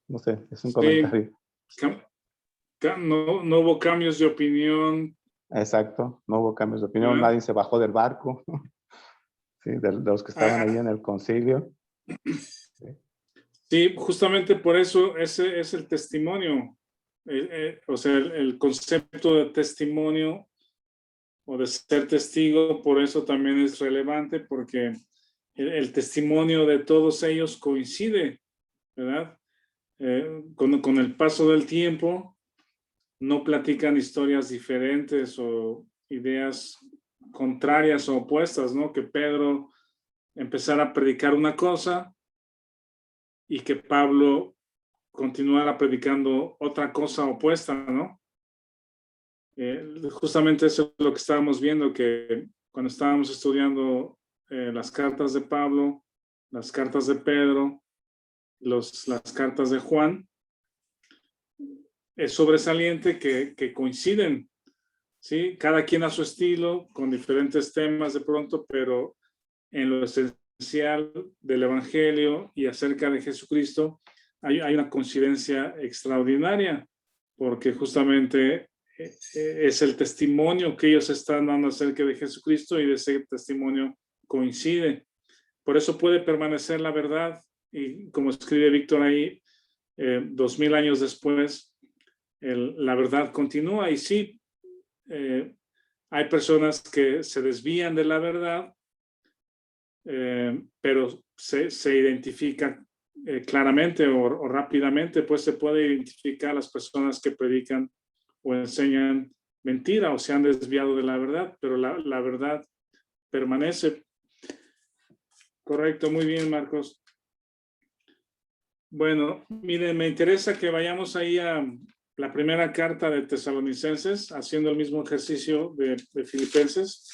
No sé, es un Sí, comentario. no hubo cambios de opinión, Exacto, no hubo cambios de opinión, ¿verdad? nadie se bajó del barco, ¿sí? De los que estaban ahí Ah, en el concilio. ¿Sí? sí, justamente por eso ese es el testimonio. O sea, el concepto de testimonio o de ser testigo, por eso también es relevante, porque el testimonio de todos ellos coincide, ¿verdad? Con el paso del tiempo, no platican historias diferentes o ideas contrarias o opuestas, ¿no? Que Pedro empezara a predicar una cosa y que Pablo continuara predicando otra cosa opuesta, ¿no? Justamente eso es lo que estábamos viendo, que cuando estábamos estudiando las cartas de Pablo, las cartas de Pedro, las cartas de Juan, es sobresaliente que coinciden, ¿sí? Cada quien a su estilo, con diferentes temas de pronto, pero en lo esencial del Evangelio y acerca de Jesucristo hay una coincidencia extraordinaria, porque justamente es el testimonio que ellos están dando acerca de Jesucristo y de ese testimonio coincide. Por eso puede permanecer la verdad y como escribe Víctor ahí, 2000 años después, la verdad continúa y sí, hay personas que se desvían de la verdad, pero se identifica claramente o rápidamente, pues se puede identificar a las personas que predican o enseñan mentira o se han desviado de la verdad, pero la verdad permanece. Correcto, muy bien, Marcos. Bueno, miren, me interesa que vayamos ahí a la primera carta de Tesalonicenses, haciendo el mismo ejercicio de Filipenses,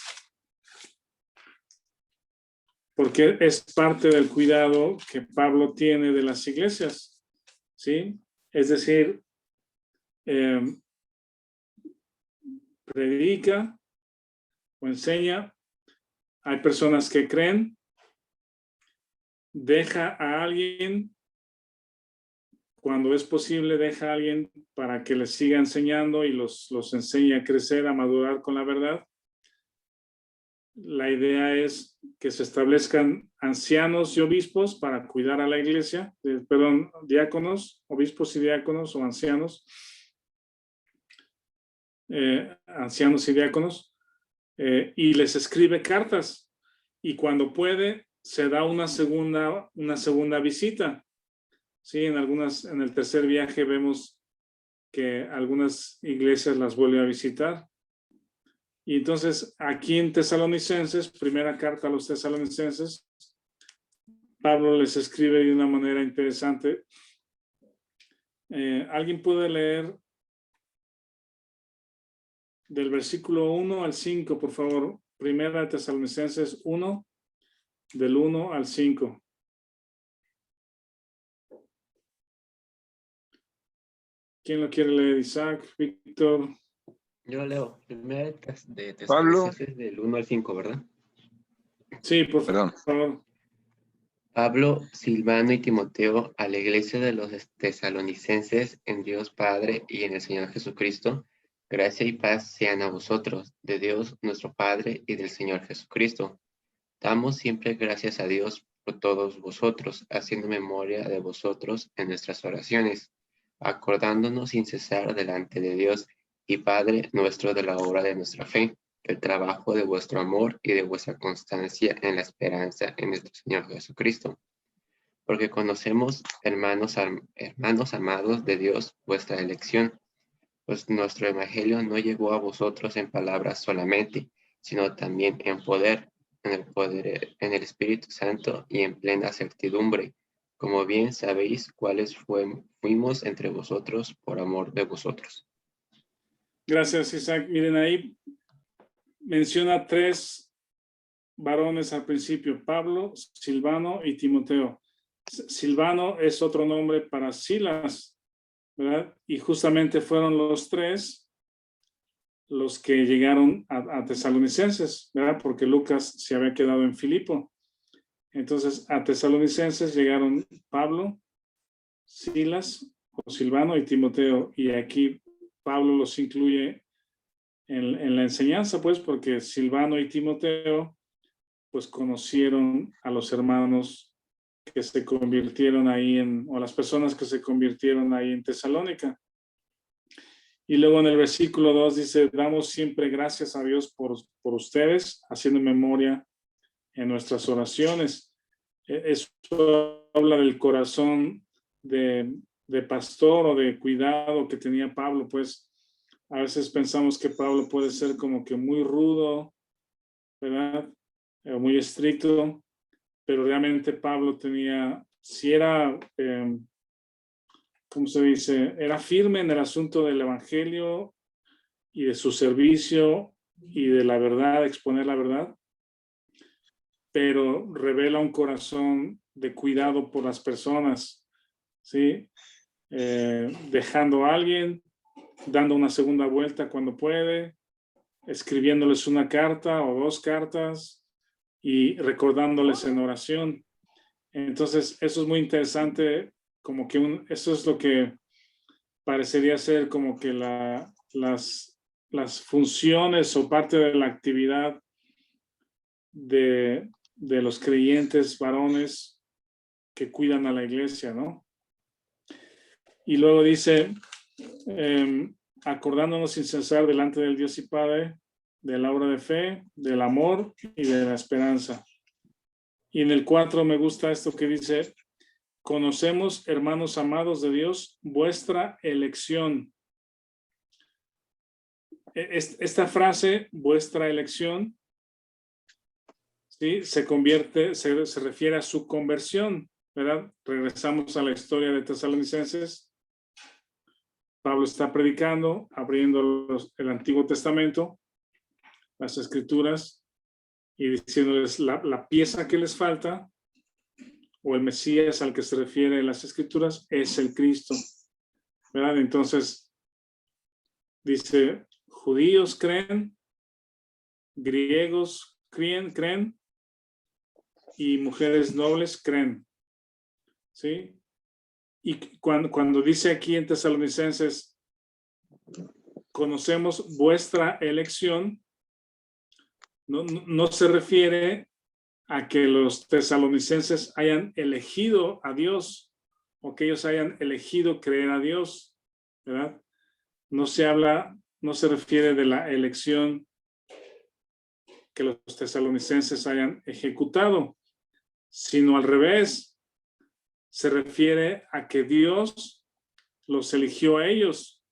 porque es parte del cuidado que Pablo tiene de las iglesias, ¿sí? Es decir, predica o enseña, hay personas que creen deja a alguien, cuando es posible, deja a alguien para que les siga enseñando y los enseñe a crecer, a madurar con la verdad. La idea es que se establezcan ancianos y obispos para cuidar a la iglesia, diáconos, obispos y diáconos o ancianos, ancianos y diáconos, y les escribe cartas, y cuando puede se da una segunda visita. Sí, en el tercer viaje vemos que algunas iglesias las vuelve a visitar. Y entonces aquí en Tesalonicenses, primera carta a los Tesalonicenses, Pablo les escribe de una manera interesante. ¿Alguien puede leer del versículo 1 al 5, por favor? Primera Tesalonicenses 1, del 1 al 5. ¿Quién lo quiere leer? Isaac, Víctor. Yo leo. Primera de Pablo. Tesalonicenses del 1 al 5, ¿verdad? Sí, por Perdón. favor. Pablo, Silvano y Timoteo, a la iglesia de los tesalonicenses, en Dios Padre y en el Señor Jesucristo, gracia y paz sean a vosotros, de Dios nuestro Padre y del Señor Jesucristo. Damos siempre gracias a Dios por todos vosotros, haciendo memoria de vosotros en nuestras oraciones, acordándonos sin cesar delante de Dios y Padre nuestro de la obra de nuestra fe, el trabajo de vuestro amor y de vuestra constancia en la esperanza en nuestro Señor Jesucristo. Porque conocemos, hermanos amados de Dios, vuestra elección, pues nuestro evangelio no llegó a vosotros en palabras solamente, sino también en el Espíritu Santo y en plena certidumbre, como bien sabéis cuáles fuimos entre vosotros por amor de vosotros. Gracias, Isaac. Miren, ahí menciona 3 varones al principio: Pablo, Silvano y Timoteo. Silvano es otro nombre para Silas, ¿verdad? Y justamente fueron los 3 los que llegaron a Tesalonicenses, ¿verdad? Porque Lucas se había quedado en Filipo. Entonces, a Tesalonicenses llegaron Pablo, Silas, o Silvano y Timoteo. Y aquí Pablo los incluye en la enseñanza, pues, porque Silvano y Timoteo, pues, conocieron a los hermanos que se convirtieron ahí o las personas que se convirtieron ahí en Tesalónica. Y luego en el versículo 2 dice: damos siempre gracias a Dios por ustedes, haciendo memoria en nuestras oraciones. Eso habla del corazón de pastor o de cuidado que tenía Pablo. Pues a veces pensamos que Pablo puede ser como que muy rudo, ¿verdad? Muy estricto, pero realmente Pablo tenía, si era, ¿cómo se dice? Era firme en el asunto del evangelio y de su servicio y de la verdad, exponer la verdad, pero revela un corazón de cuidado por las personas, ¿sí? Dejando a alguien, dando una segunda vuelta cuando puede, escribiéndoles una carta o 2 cartas y recordándoles en oración. Entonces, eso es muy interesante, como que eso es lo que parecería ser como que las funciones o parte de la actividad de los creyentes varones que cuidan a la iglesia, ¿no? Y luego dice, acordándonos sin cesar delante del Dios y Padre, de la obra de fe, del amor y de la esperanza. Y en el 4 me gusta esto que dice: conocemos, hermanos amados de Dios, vuestra elección. Esta frase, vuestra elección, ¿sí? se refiere a su conversión, ¿verdad? Regresamos a la historia de Tesalonicenses. Pablo está predicando, abriendo el Antiguo Testamento, las Escrituras, y diciéndoles la pieza que les falta, o el Mesías al que se refiere en las Escrituras, es el Cristo, ¿verdad? Entonces, dice, judíos creen, griegos creen, y mujeres nobles creen. ¿Sí? Y cuando dice aquí en Tesalonicenses, conocemos vuestra elección, no se refiere a que los tesalonicenses hayan elegido a Dios o que ellos hayan elegido creer a Dios, ¿verdad? No se refiere de la elección que los tesalonicenses hayan ejecutado, sino al revés. Se refiere a que Dios los eligió a ellos.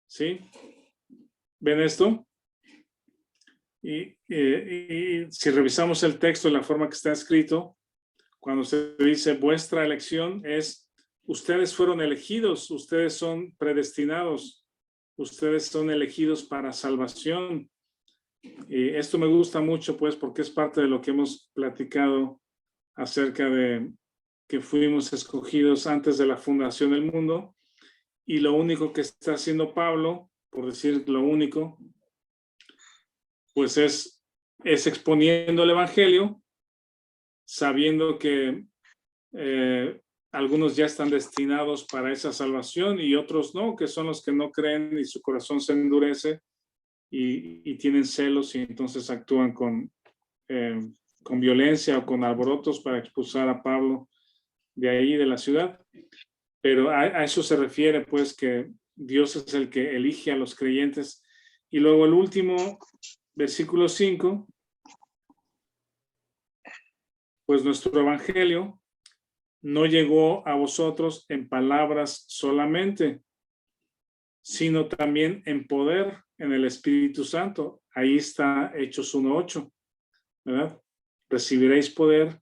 ¿Sí? ¿Ven esto? Y si revisamos el texto de la forma que está escrito, cuando se dice vuestra elección es, ustedes fueron elegidos, ustedes son predestinados, ustedes son elegidos para salvación. Y esto me gusta mucho, pues, porque es parte de lo que hemos platicado acerca de que fuimos escogidos antes de la fundación del mundo, y lo único que está haciendo Pablo, por decir lo único, pues es exponiendo el evangelio, sabiendo que algunos ya están destinados para esa salvación y otros no, que son los que no creen y su corazón se endurece y tienen celos y entonces actúan con violencia o con alborotos para expulsar a Pablo de ahí, de la ciudad. Pero a eso se refiere, pues, que Dios es el que elige a los creyentes. Y luego el último, versículo 5, pues nuestro evangelio no llegó a vosotros en palabras solamente, sino también en poder, en el Espíritu Santo. Ahí está Hechos 1:8, ¿verdad? Recibiréis poder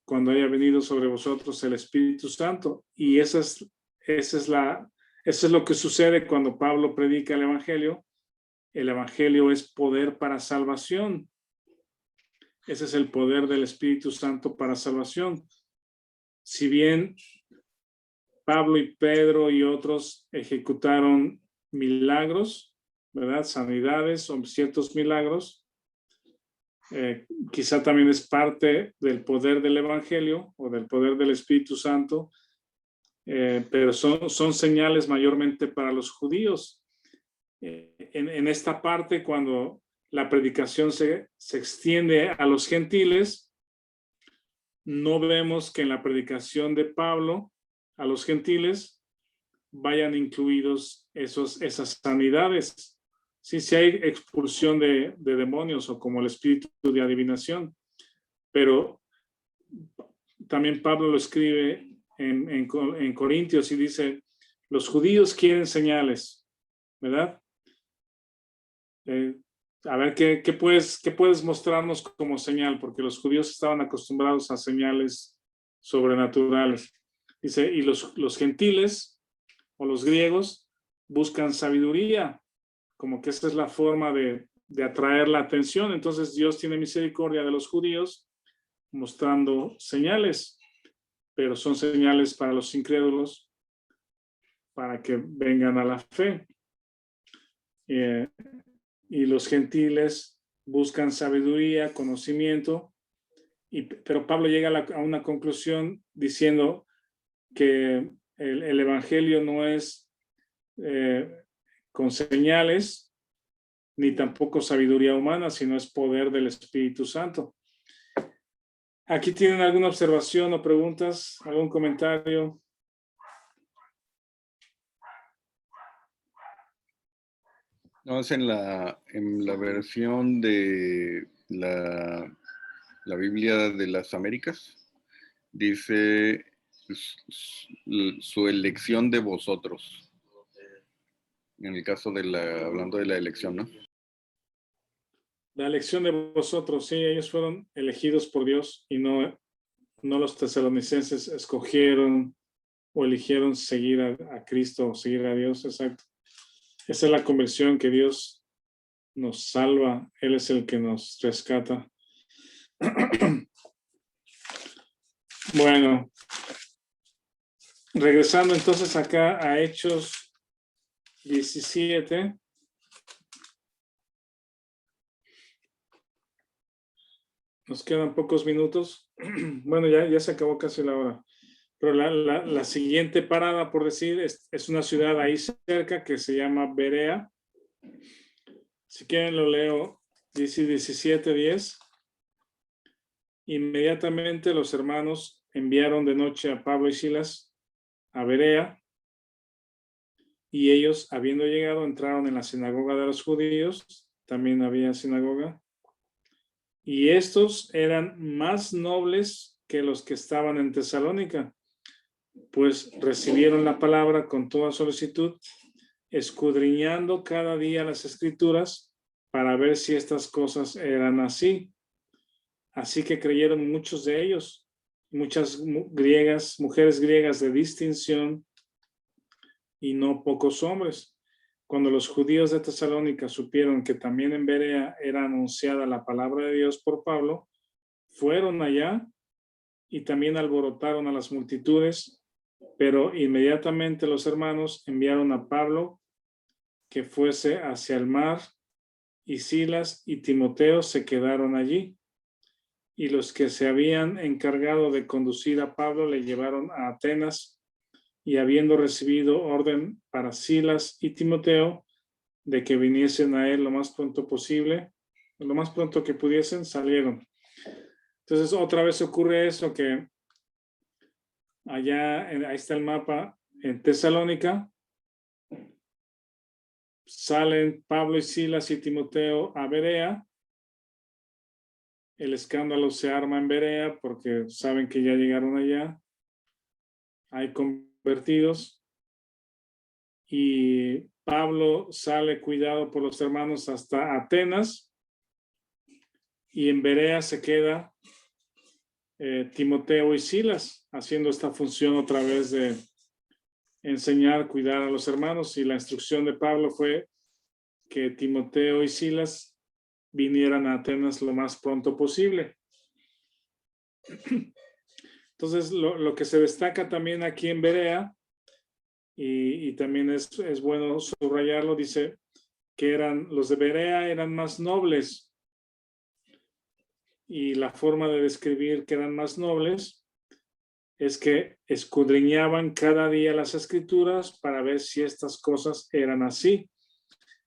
cuando haya venido sobre vosotros el Espíritu Santo. Y eso es lo que sucede cuando Pablo predica el Evangelio. El Evangelio es poder para salvación. Ese es el poder del Espíritu Santo para salvación. Si bien Pablo y Pedro y otros ejecutaron milagros, ¿verdad? Sanidades o ciertos milagros, quizá también es parte del poder del Evangelio o del poder del Espíritu Santo, pero son señales mayormente para los judíos. En esta parte, cuando la predicación se extiende a los gentiles, no vemos que en la predicación de Pablo a los gentiles vayan incluidos esas sanidades. Sí, si hay expulsión de demonios o como el espíritu de adivinación, pero también Pablo lo escribe en Corintios y dice, los judíos quieren señales, ¿verdad? A ver, ¿qué puedes mostrarnos como señal? Porque los judíos estaban acostumbrados a señales sobrenaturales. Dice, y los gentiles o los griegos buscan sabiduría, como que esa es la forma de atraer la atención. Entonces Dios tiene misericordia de los judíos mostrando señales, pero son señales para los incrédulos, para que vengan a la fe. Y los gentiles buscan sabiduría, conocimiento, pero Pablo llega a una conclusión diciendo que el evangelio no es con señales, ni tampoco sabiduría humana, sino es poder del Espíritu Santo. ¿Aquí tienen alguna observación o preguntas? ¿Algún comentario? No, es en la versión de la Biblia de las Américas. Dice su elección de vosotros. En el caso hablando de la elección, ¿no? La elección de vosotros, sí, ellos fueron elegidos por Dios y no los tesalonicenses escogieron o eligieron seguir a Cristo o seguir a Dios, exacto. Esa es la conversión, que Dios nos salva, Él es el que nos rescata. Bueno, regresando entonces acá a Hechos 17. Nos quedan pocos minutos. Bueno, ya se acabó casi la hora. Pero la siguiente parada, por decir, es una ciudad ahí cerca que se llama Berea. Si quieren lo leo, dice 17:10. Inmediatamente los hermanos enviaron de noche a Pablo y Silas a Berea, y ellos, habiendo llegado, entraron en la sinagoga de los judíos. También había sinagoga. Y estos eran más nobles que los que estaban en Tesalónica, pues recibieron la palabra con toda solicitud, escudriñando cada día las escrituras para ver si estas cosas eran así. Así que creyeron muchos de ellos, muchas mujeres griegas de distinción y no pocos hombres. Cuando los judíos de Tesalónica supieron que también en Berea era anunciada la palabra de Dios por Pablo, fueron allá y también alborotaron a las multitudes, pero inmediatamente los hermanos enviaron a Pablo que fuese hacia el mar, y Silas y Timoteo se quedaron allí. Y los que se habían encargado de conducir a Pablo le llevaron a Atenas, y habiendo recibido orden para Silas y Timoteo de que viniesen a él lo más pronto posible, lo más pronto que pudiesen, salieron. Entonces otra vez ocurre eso, que allá, ahí está el mapa, en Tesalónica, salen Pablo y Silas y Timoteo a Berea. El escándalo se arma en Berea porque saben que ya llegaron allá. Hay convertidos. Y Pablo sale cuidado por los hermanos hasta Atenas. Y en Berea se queda Timoteo y Silas haciendo esta función otra vez de enseñar, cuidar a los hermanos. Y la instrucción de Pablo fue que Timoteo y Silas vinieran a Atenas lo más pronto posible. Entonces, lo que se destaca también aquí en Berea, y también es bueno subrayarlo, dice que los de Berea eran más nobles. Y la forma de describir que eran más nobles es que escudriñaban cada día las escrituras para ver si estas cosas eran así.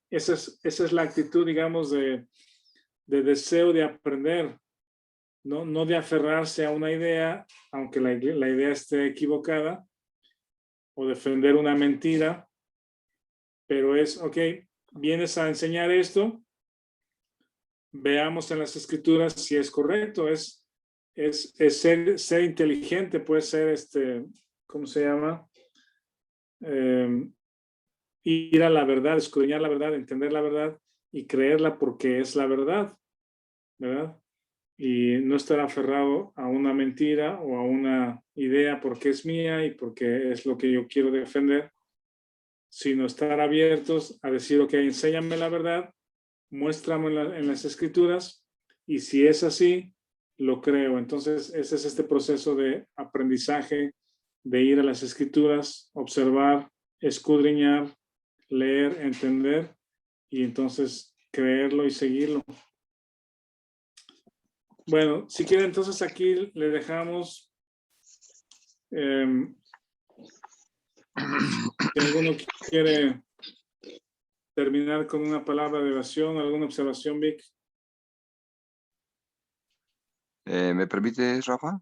Esa es la actitud, digamos, de deseo de aprender, no de aferrarse a una idea, aunque la idea esté equivocada, o defender una mentira, pero es, ok, vienes a enseñar esto, veamos en las escrituras si es correcto, es ser inteligente, puede ser, ¿cómo se llama? Ir a la verdad, escudriñar la verdad, entender la verdad y creerla porque es la verdad, ¿verdad? Y no estar aferrado a una mentira o a una idea porque es mía y porque es lo que yo quiero defender, sino estar abiertos a decir, ok, enséñame la verdad, muéstrame en las escrituras, y si es así, lo creo. Entonces, ese es este proceso de aprendizaje, de ir a las escrituras, observar, escudriñar, leer, entender, y entonces creerlo y seguirlo. Bueno, si quieren, entonces aquí le dejamos. Si alguno quiere terminar con una palabra de oración, alguna observación, Vic. ¿Me permites, Rafa?